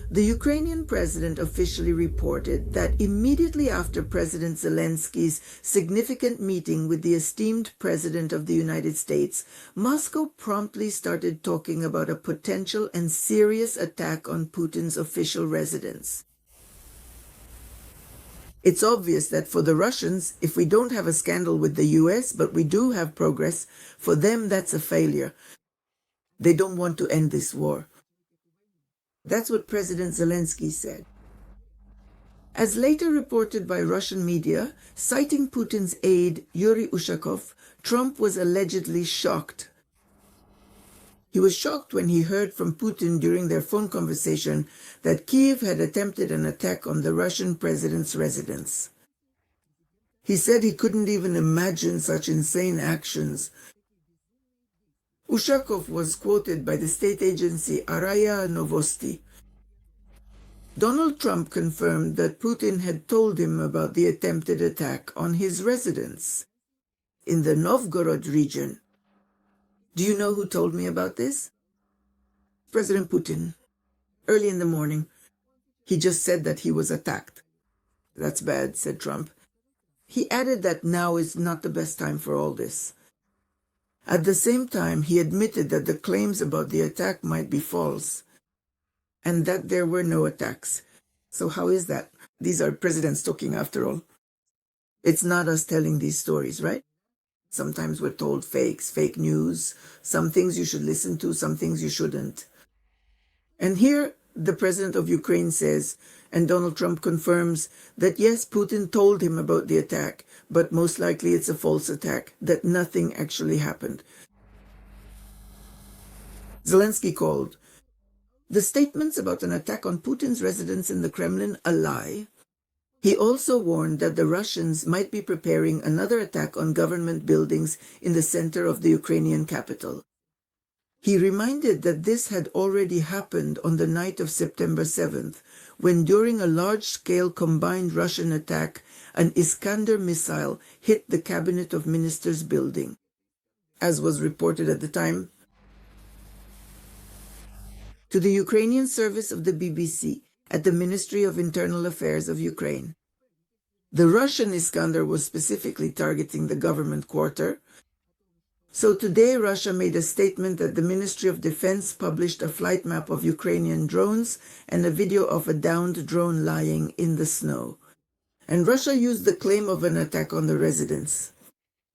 The Ukrainian president officially reported that immediately after President Zelensky's significant meeting with the esteemed President of the United States, Moscow promptly started talking about a potential and serious attack on Putin's official residence. It's obvious that for the Russians, if we don't have a scandal with the US, but we do have progress, for them that's a failure. They don't want to end this war. That's what President Zelensky said. As later reported by Russian media, citing Putin's aide Yuri Ushakov, Trump was allegedly shocked. He was shocked when he heard from Putin during their phone conversation that Kyiv had attempted an attack on the Russian president's residence. He said he couldn't even imagine such insane actions. Ushakov was quoted by the state agency Araya Novosti. Donald Trump confirmed that Putin had told him about the attempted attack on his residence in the Novgorod region. Do you know who told me about this? President Putin. Early in the morning, he just said that he was attacked. That's bad, said Trump. He added that now is not the best time for all this. At the same time, he admitted that the claims about the attack might be false, and that there were no attacks. So how is that? These are presidents talking after all. It's not us telling these stories, right? Sometimes we're told fakes, fake news, some things you should listen to, some things you shouldn't. And here, the president of Ukraine says, and Donald Trump confirms, that yes, Putin told him about the attack, but most likely it's a false attack, that nothing actually happened. Zelensky called the statements about an attack on Putin's residence in the Kremlin a lie. He also warned that the Russians might be preparing another attack on government buildings in the center of the Ukrainian capital. He reminded that this had already happened on the night of September 7th, when during a large-scale combined Russian attack, an Iskander missile hit the Cabinet of Ministers building, as was reported at the time to the Ukrainian service of the BBC at the Ministry of Internal Affairs of Ukraine. The Russian Iskander was specifically targeting the government quarter. So today Russia made a statement that the Ministry of Defense published a flight map of Ukrainian drones and a video of a downed drone lying in the snow. And Russia used the claim of an attack on the residence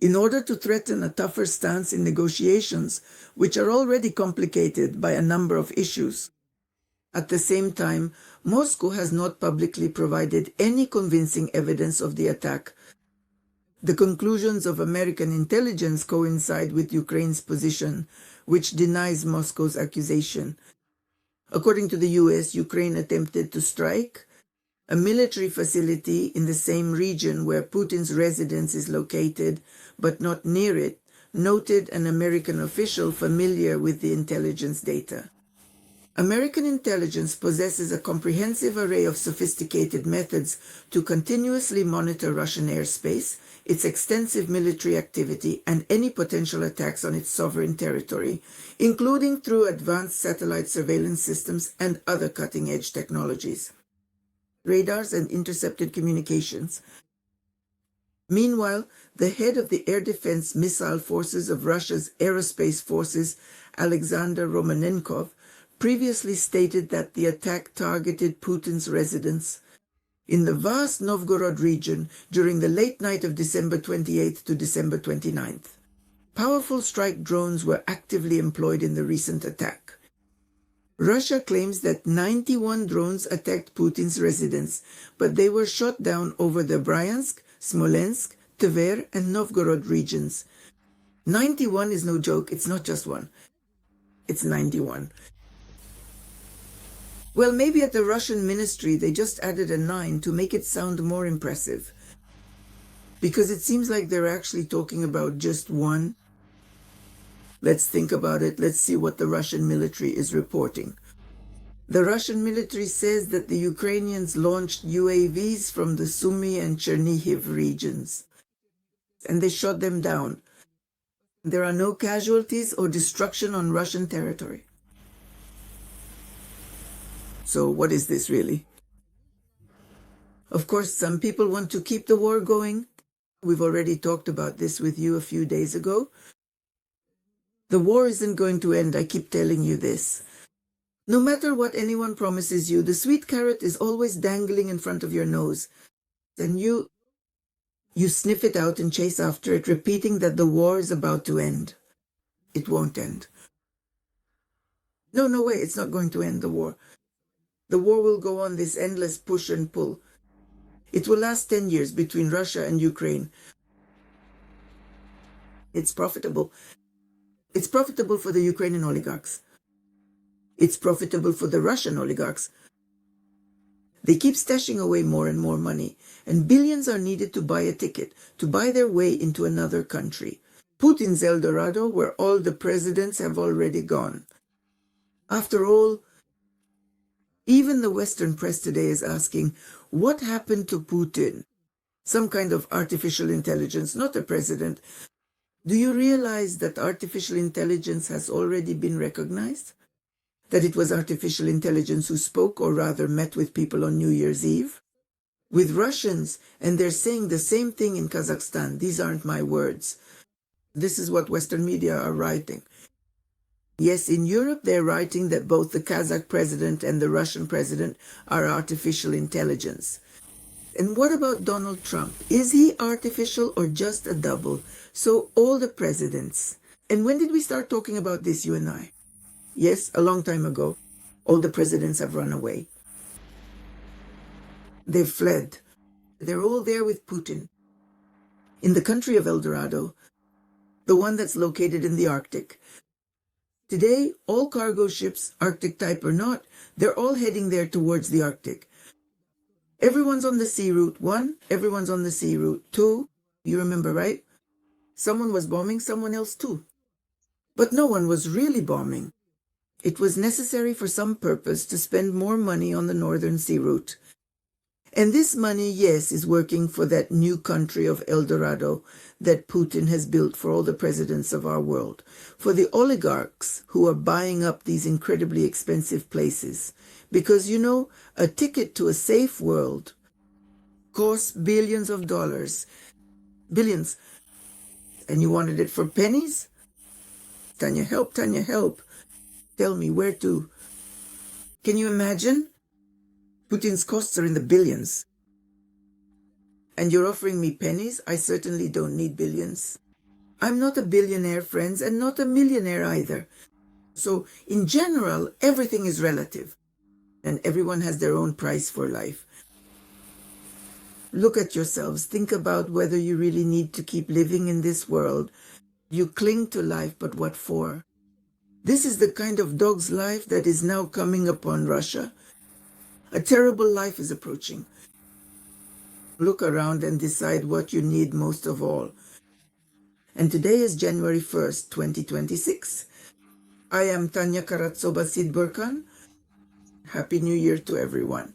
in order to threaten a tougher stance in negotiations, which are already complicated by a number of issues. At the same time, Moscow has not publicly provided any convincing evidence of the attack. The conclusions of American intelligence coincide with Ukraine's position, which denies Moscow's accusation. According to the US, Ukraine attempted to strike a military facility in the same region where Putin's residence is located, but not near it, noted an American official familiar with the intelligence data. American intelligence possesses a comprehensive array of sophisticated methods to continuously monitor Russian airspace, its extensive military activity, and any potential attacks on its sovereign territory, including through advanced satellite surveillance systems and other cutting-edge technologies, radars, and intercepted communications. Meanwhile, the head of the Air Defense Missile Forces of Russia's Aerospace Forces, Alexander Romanenkov, previously stated that the attack targeted Putin's residence in the vast Novgorod region during the late night of December 28th to December 29th. Powerful strike drones were actively employed in the recent attack. Russia claims that 91 drones attacked Putin's residence, but they were shot down over the Bryansk, Smolensk, Tver, and Novgorod regions. 91 is no joke, it's not just one. It's 91. Well, maybe at the Russian ministry they just added a 9 to make it sound more impressive. Because it seems like they're actually talking about just one. Let's think about it. Let's see what the Russian military is reporting. The Russian military says that the Ukrainians launched UAVs from the Sumy and Chernihiv regions, and they shot them down. There are no casualties or destruction on Russian territory. So what is this really? Of course, some people want to keep the war going. We've already talked about this with you a few days ago. The war isn't going to end, I keep telling you this. No matter what anyone promises you, the sweet carrot is always dangling in front of your nose. And you sniff it out and chase after it, repeating that the war is about to end. It won't end. No way, it's not going to end the war. The war will go on, this endless push and pull. It will last 10 years between Russia and Ukraine. It's profitable. It's profitable for the Ukrainian oligarchs. It's profitable for the Russian oligarchs. They keep stashing away more and more money, and billions are needed to buy a ticket, to buy their way into another country. Putin's El Dorado, where all the presidents have already gone. After all, even the Western press today is asking, what happened to Putin? Some kind of artificial intelligence, not a president. Do you realize that artificial intelligence has already been recognized? That it was artificial intelligence who spoke, or rather met with people on New Year's Eve? With Russians, and they're saying the same thing in Kazakhstan. These aren't my words. This is what Western media are writing. Yes, in Europe, they're writing that both the Kazakh president and the Russian president are artificial intelligence. And what about Donald Trump? Is he artificial or just a double? So all the presidents. And when did we start talking about this, you and I? Yes, a long time ago. All the presidents have run away. They've fled. They're all there with Putin. In the country of El Dorado, the one that's located in the Arctic. Today, all cargo ships, Arctic type or not, they're all heading there towards the Arctic. Everyone's on the sea route 1, everyone's on the sea route 2. You remember, right? Someone was bombing someone else too. But no one was really bombing. It was necessary for some purpose to spend more money on the northern sea route. And this money, yes, is working for that new country of El Dorado that Putin has built for all the presidents of our world, for the oligarchs who are buying up these incredibly expensive places. Because, you know, a ticket to a safe world costs billions of dollars. Billions. And you wanted it for pennies? Tanya, help, Tanya, help. Tell me where to. Can you imagine? Putin's costs are in the billions. And you're offering me pennies? I certainly don't need billions. I'm not a billionaire, friends, and not a millionaire either. So, in general, everything is relative. And everyone has their own price for life. Look at yourselves. Think about whether you really need to keep living in this world. You cling to life, but what for? This is the kind of dog's life that is now coming upon Russia. A terrible life is approaching. Look around and decide what you need most of all. And today is January 1st, 2026. I am Tanya Karatsoba Sidburkan. Happy New Year to everyone.